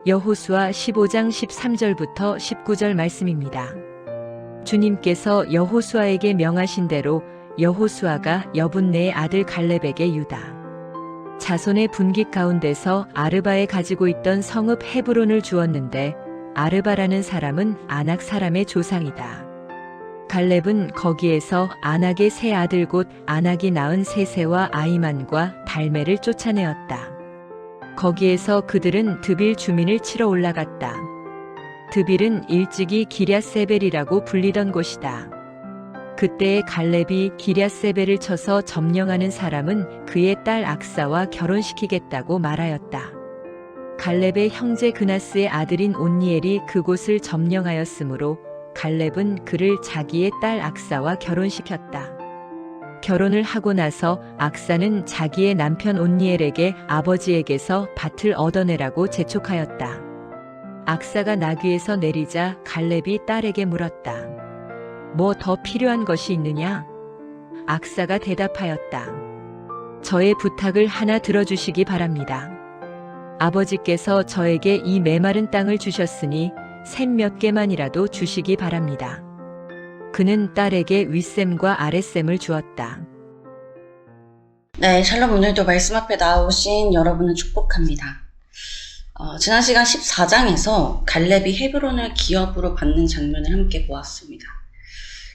여호수아 15장 13절부터 19절 말씀입니다. 주님께서 여호수아에게 명하신 대로 여호수아가 여분네의 아들 갈렙에게 유다 자손의 분깃 가운데서 아르바에 가지고 있던 성읍 헤브론을 주었는데 아르바라는 사람은 아낙 사람의 조상이다. 갈렙은 거기에서 아낙의 세 아들 곧 아낙이 낳은 세세와 아이만과 달메를 쫓아내었다. 거기에서 그들은 드빌 주민을 치러 올라갔다. 드빌은 일찍이 기랴세벨이라고 불리던 곳이다. 그때의 갈렙이 기랴세벨을 쳐서 점령하는 사람은 그의 딸 악사와 결혼시키겠다고 말하였다. 갈렙의 형제 그나스의 아들인 온니엘이 그곳을 점령하였으므로 갈렙은 그를 자기의 딸 악사와 결혼시켰다. 결혼을 하고 나서 악사는 자기의 남편 온니엘에게 아버지에게서 밭을 얻어내라고 재촉하였다. 악사가 나귀에서 내리자 갈렙이 딸에게 물었다. 뭐 더 필요한 것이 있느냐? 악사가 대답하였다. 저의 부탁을 하나 들어주시기 바랍니다. 아버지께서 저에게 이 메마른 땅을 주셨으니 샘 몇 개만이라도 주시기 바랍니다. 그는 딸에게 윗샘과 아랫샘을 주었다. 네, 샬롬. 오늘도 말씀 앞에 나오신 여러분을 축복합니다. 지난 시간 14장에서 갈렙이 헤브론을 기업으로 받는 장면을 함께 보았습니다.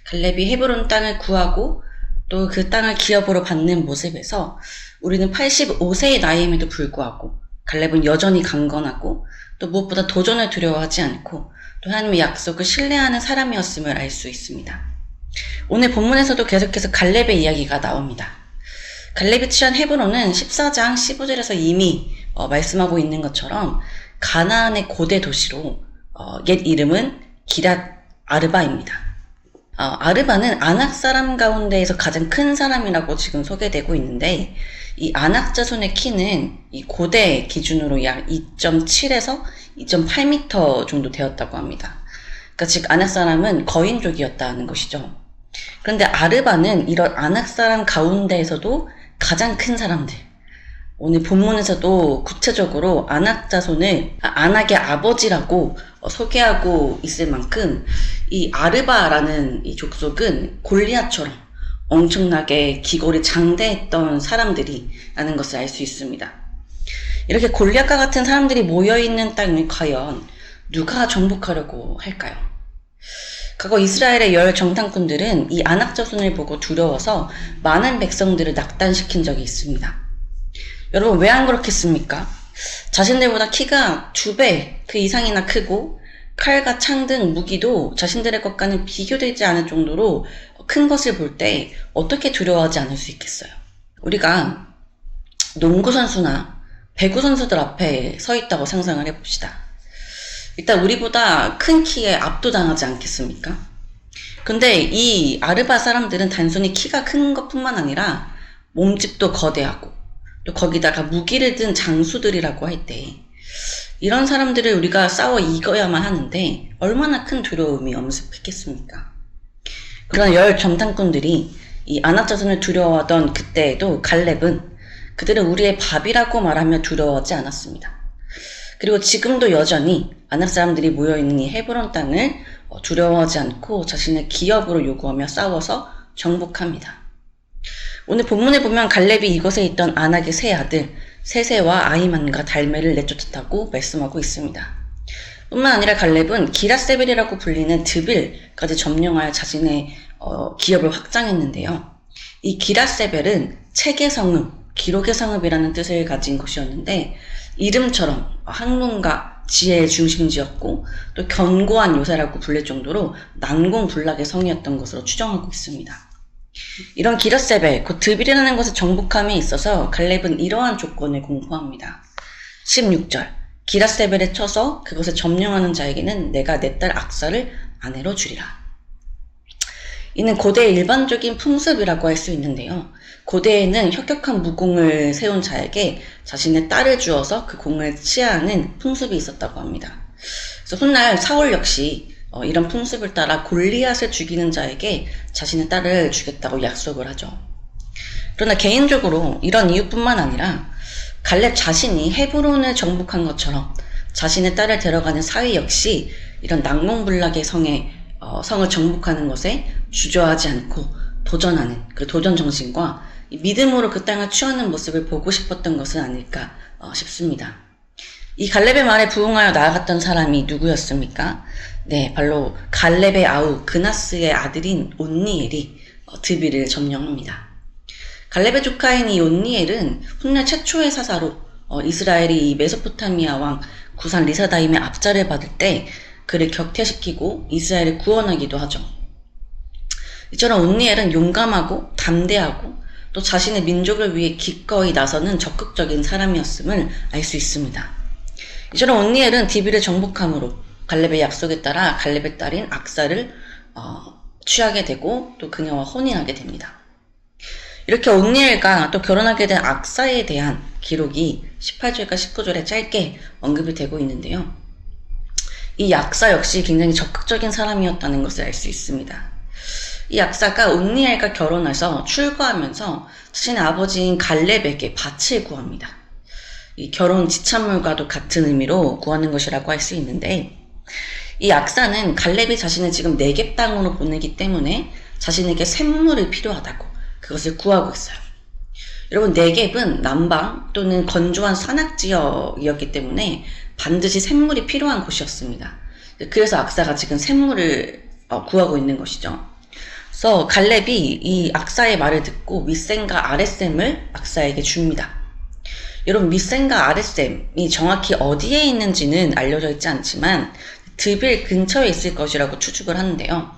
갈렙이 헤브론 땅을 구하고 또 그 땅을 기업으로 받는 모습에서 우리는 85세의 나이임에도 불구하고 갈렙은 여전히 강건하고 또 무엇보다 도전을 두려워하지 않고 또 하나님의 약속을 신뢰하는 사람이었음을 알 수 있습니다. 오늘 본문에서도 계속해서 갈렙의 이야기가 나옵니다. 갈렙이 취한 헤브론은 14장 15절에서 이미 말씀하고 있는 것처럼 가나안의 고대 도시로 옛 이름은 기랏 아르바입니다. 아르바는 아낙 사람 가운데에서 가장 큰 사람이라고 지금 소개되고 있는데 이 아낙 자손의 키는 이 고대 기준으로 약 2.7에서 2.8m 정도 되었다고 합니다. 그러니까 즉 아낙 사람은 거인족이었다는 것이죠. 그런데 아르바는 이런 아낙 사람 가운데에서도 가장 큰 사람들, 오늘 본문에서도 구체적으로 아낙 자손을 아낙의 아버지라고 소개하고 있을 만큼 이 아르바라는 이 족속은 골리앗처럼 엄청나게 기골이 장대했던 사람들이라는 것을 알 수 있습니다. 이렇게 골리앗과 같은 사람들이 모여있는 땅을 과연 누가 정복하려고 할까요? 과거 이스라엘의 열 정탐꾼들은 이 아낙 자손을 보고 두려워서 많은 백성들을 낙단시킨 적이 있습니다. 여러분, 왜 안 그렇겠습니까? 자신들보다 키가 2배 그 이상이나 크고 칼과 창 등 무기도 자신들의 것과는 비교되지 않을 정도로 큰 것을 볼 때 어떻게 두려워하지 않을 수 있겠어요? 우리가 농구 선수나 배구 선수들 앞에 서 있다고 상상을 해봅시다. 일단 우리보다 큰 키에 압도당하지 않겠습니까? 근데 이 아르바 사람들은 단순히 키가 큰 것뿐만 아니라 몸집도 거대하고 또 거기다가 무기를 든 장수들이라고 할 때 이런 사람들을 우리가 싸워 이겨야만 하는데 얼마나 큰 두려움이 엄습했겠습니까? 그러나 열 점탐꾼들이 이 아낙 자손을 두려워하던 그때에도 갈렙은 그들은 우리의 밥이라고 말하며 두려워하지 않았습니다. 그리고 지금도 여전히 아낙 사람들이 모여있는 이 헤브론 땅을 두려워하지 않고 자신의 기업으로 요구하며 싸워서 정복합니다. 오늘 본문에 보면 갈렙이 이곳에 있던 아낙의 세 아들 세세와 아이만과 달메를 내쫓았다고 말씀하고 있습니다. 뿐만 아니라 갈렙은 기랏세벨이라고 불리는 드빌까지 점령하여 자신의 기업을 확장했는데요. 이 기랏세벨은 책의 성읍, 기록의 성읍이라는 뜻을 가진 곳이었는데 이름처럼 학문과 지혜의 중심지였고 또 견고한 요새라고 불릴 정도로 난공불락의 성이었던 것으로 추정하고 있습니다. 이런 기랏세벨, 곧 드빌이라는 것을 정복함에 있어서 갈렙은 이러한 조건을 공포합니다. 16절, 기랏세벨에 쳐서 그것을 점령하는 자에게는 내가 내 딸 악사를 아내로 주리라. 이는 고대의 일반적인 풍습이라고 할 수 있는데요. 고대에는 혁혁한 무공을 세운 자에게 자신의 딸을 주어서 그 공을 치하하는 풍습이 있었다고 합니다. 그래서 훗날 사울 역시 이런 풍습을 따라 골리앗을 죽이는 자에게 자신의 딸을 주겠다고 약속을 하죠. 그러나 개인적으로 이런 이유뿐만 아니라 갈렙 자신이 헤브론을 정복한 것처럼 자신의 딸을 데려가는 사위 역시 이런 난공불락의 성을 정복하는 것에 주저하지 않고 도전하는 그 도전 정신과 믿음으로 그 땅을 취하는 모습을 보고 싶었던 것은 아닐까 싶습니다. 이 갈렙의 말에 부응하여 나아갔던 사람이 누구였습니까? 네, 바로 갈렙의 아우 그나스의 아들인 온니엘이 드빌을 점령합니다. 갈렙의 조카인 이 온니엘은 훗날 최초의 사사로 이스라엘이 이 메소포타미아 왕 구산 리사다임의 압자를 받을 때 그를 격퇴시키고 이스라엘을 구원하기도 하죠. 이처럼 온니엘은 용감하고 담대하고 또 자신의 민족을 위해 기꺼이 나서는 적극적인 사람이었음을 알 수 있습니다. 이처럼 온니엘은 디빌을 정복함으로 갈렙의 약속에 따라 갈렙의 딸인 악사를 취하게 되고 또 그녀와 혼인하게 됩니다. 이렇게 온니엘과 또 결혼하게 된 악사에 대한 기록이 18절과 19절에 짧게 언급이 되고 있는데요. 이 악사 역시 굉장히 적극적인 사람이었다는 것을 알 수 있습니다. 이 악사가 온니엘과 결혼해서 출가하면서 자신의 아버지인 갈렙에게 밭을 구합니다. 이 결혼 지참물과도 같은 의미로 구하는 것이라고 할 수 있는데, 이 악사는 갈렙이 자신을 지금 네겝 땅으로 보내기 때문에 자신에게 샘물이 필요하다고 그것을 구하고 있어요. 여러분, 네겝은 남방 또는 건조한 산악지역이었기 때문에 반드시 샘물이 필요한 곳이었습니다. 그래서 악사가 지금 샘물을 구하고 있는 것이죠. 그래서 갈렙이 이 악사의 말을 듣고 윗셈과 아랫셈을 악사에게 줍니다. 여러분, 윗셈과 아랫셈이 정확히 어디에 있는지는 알려져 있지 않지만 드빌 근처에 있을 것이라고 추측을 하는데요.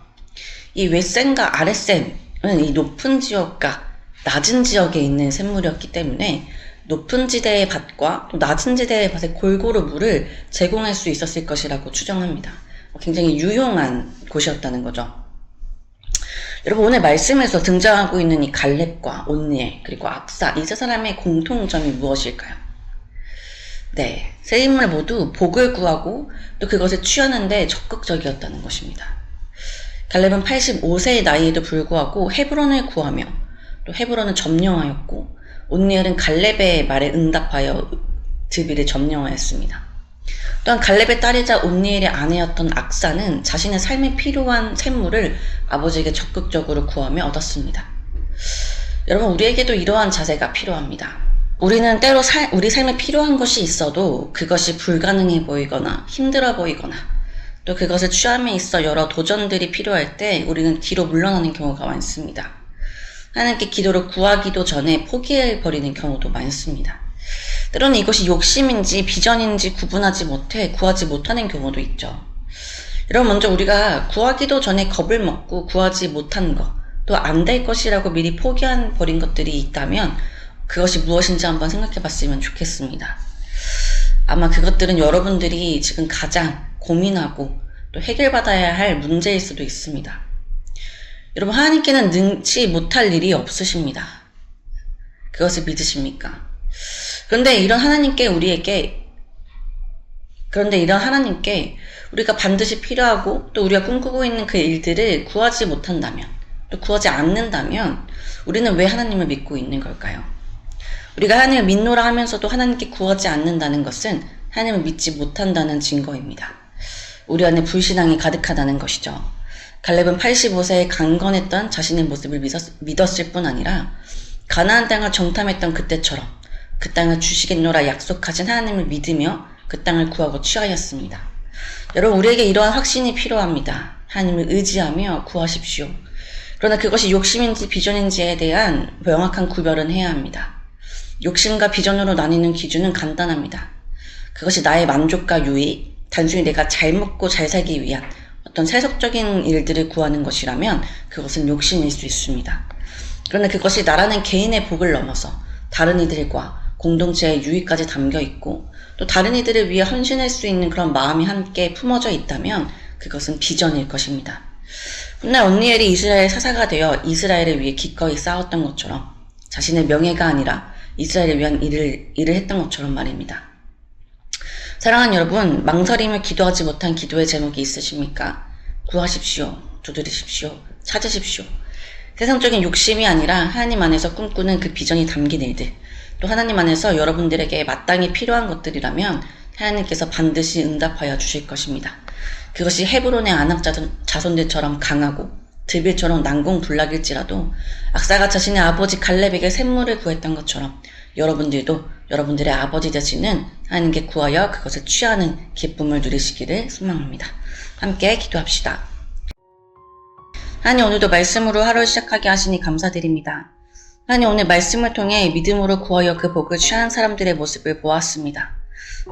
이 윗셈과 아랫셈은 이 높은 지역과 낮은 지역에 있는 샘물이었기 때문에 높은 지대의 밭과 또 낮은 지대의 밭에 골고루 물을 제공할 수 있었을 것이라고 추정합니다. 굉장히 유용한 곳이었다는 거죠. 여러분, 오늘 말씀에서 등장하고 있는 이 갈렙과 온니엘 그리고 악사, 이 세 사람의 공통점이 무엇일까요? 네, 세 인물 모두 복을 구하고 또 그것을 취하는데 적극적이었다는 것입니다. 갈렙은 85세의 나이에도 불구하고 헤브론을 구하며 또 헤브론을 점령하였고, 온니엘은 갈렙의 말에 응답하여 드빌을 점령하였습니다. 또한 갈렙의 딸이자 온니엘의 아내였던 악사는 자신의 삶에 필요한 샘물을 아버지에게 적극적으로 구하며 얻었습니다. 여러분, 우리에게도 이러한 자세가 필요합니다. 우리는 때로 우리 삶에 필요한 것이 있어도 그것이 불가능해 보이거나 힘들어 보이거나 또 그것을 취함에 있어 여러 도전들이 필요할 때 우리는 뒤로 물러나는 경우가 많습니다. 하나님께 기도를 구하기도 전에 포기해버리는 경우도 많습니다. 때로는 이것이 욕심인지 비전인지 구분하지 못해 구하지 못하는 경우도 있죠. 여러분, 먼저 우리가 구하기도 전에 겁을 먹고 구하지 못한 것, 또 안 될 것이라고 미리 포기해버린 것들이 있다면 그것이 무엇인지 한번 생각해 봤으면 좋겠습니다. 아마 그것들은 여러분들이 지금 가장 고민하고 또 해결받아야 할 문제일 수도 있습니다. 여러분, 하나님께는 능치 못할 일이 없으십니다. 그것을 믿으십니까? 그런데 이런 하나님께 우리가 반드시 필요하고 또 우리가 꿈꾸고 있는 그 일들을 구하지 못한다면, 또 구하지 않는다면 우리는 왜 하나님을 믿고 있는 걸까요? 우리가 하나님을 믿노라 하면서도 하나님께 구하지 않는다는 것은 하나님을 믿지 못한다는 증거입니다. 우리 안에 불신앙이 가득하다는 것이죠. 갈렙은 85세에 강건했던 자신의 모습을 믿었을 뿐 아니라 가나안 땅을 정탐했던 그때처럼 그 땅을 주시겠노라 약속하신 하나님을 믿으며 그 땅을 구하고 취하였습니다. 여러분, 우리에게 이러한 확신이 필요합니다. 하나님을 의지하며 구하십시오. 그러나 그것이 욕심인지 비전인지에 대한 명확한 구별은 해야 합니다. 욕심과 비전으로 나뉘는 기준은 간단합니다. 그것이 나의 만족과 유익, 단순히 내가 잘 먹고 잘 살기 위한 어떤 세속적인 일들을 구하는 것이라면 그것은 욕심일 수 있습니다. 그러나 그것이 나라는 개인의 복을 넘어서 다른 이들과 공동체의 유익까지 담겨 있고 또 다른 이들을 위해 헌신할 수 있는 그런 마음이 함께 품어져 있다면 그것은 비전일 것입니다. 훗날 온니엘이 이스라엘 사사가 되어 이스라엘을 위해 기꺼이 싸웠던 것처럼 자신의 명예가 아니라 이스라엘을 위한 일을 했던 것처럼 말입니다. 사랑하는 여러분, 망설이며 기도하지 못한 기도의 제목이 있으십니까? 구하십시오. 두드리십시오. 찾으십시오. 세상적인 욕심이 아니라 하나님 안에서 꿈꾸는 그 비전이 담긴 일들, 또 하나님 안에서 여러분들에게 마땅히 필요한 것들이라면 하나님께서 반드시 응답하여 주실 것입니다. 그것이 헤브론의 아낙 자손들처럼 강하고 드빌처럼 난공불락일지라도 악사가 자신의 아버지 갈렙에게 샘물을 구했던 것처럼 여러분들도 여러분들의 아버지 되시는 하나님께 구하여 그것을 취하는 기쁨을 누리시기를 소망합니다. 함께 기도합시다. 하나님, 오늘도 말씀으로 하루를 시작하게 하시니 감사드립니다. 하나님, 오늘 말씀을 통해 믿음으로 구하여 그 복을 취하는 사람들의 모습을 보았습니다.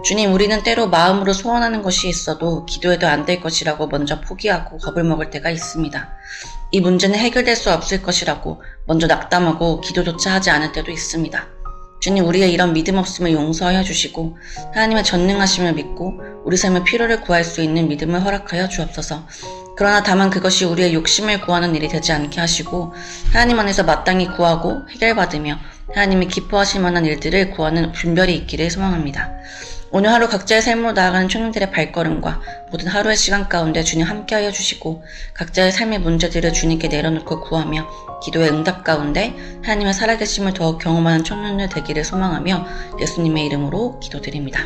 주님, 우리는 때로 마음으로 소원하는 것이 있어도 기도해도 안 될 것이라고 먼저 포기하고 겁을 먹을 때가 있습니다. 이 문제는 해결될 수 없을 것이라고 먼저 낙담하고 기도조차 하지 않을 때도 있습니다. 주님, 우리의 이런 믿음 없음을 용서하여 주시고 하나님의 전능하심을 믿고 우리 삶의 필요를 구할 수 있는 믿음을 허락하여 주옵소서. 그러나 다만 그것이 우리의 욕심을 구하는 일이 되지 않게 하시고 하나님 안에서 마땅히 구하고 해결받으며 하나님이 기뻐하실 만한 일들을 구하는 분별이 있기를 소망합니다. 오늘 하루 각자의 삶으로 나아가는 청년들의 발걸음과 모든 하루의 시간 가운데 주님 함께하여 주시고 각자의 삶의 문제들을 주님께 내려놓고 구하며 기도의 응답 가운데 하나님의 살아계심을 더욱 경험하는 청년들 되기를 소망하며 예수님의 이름으로 기도드립니다.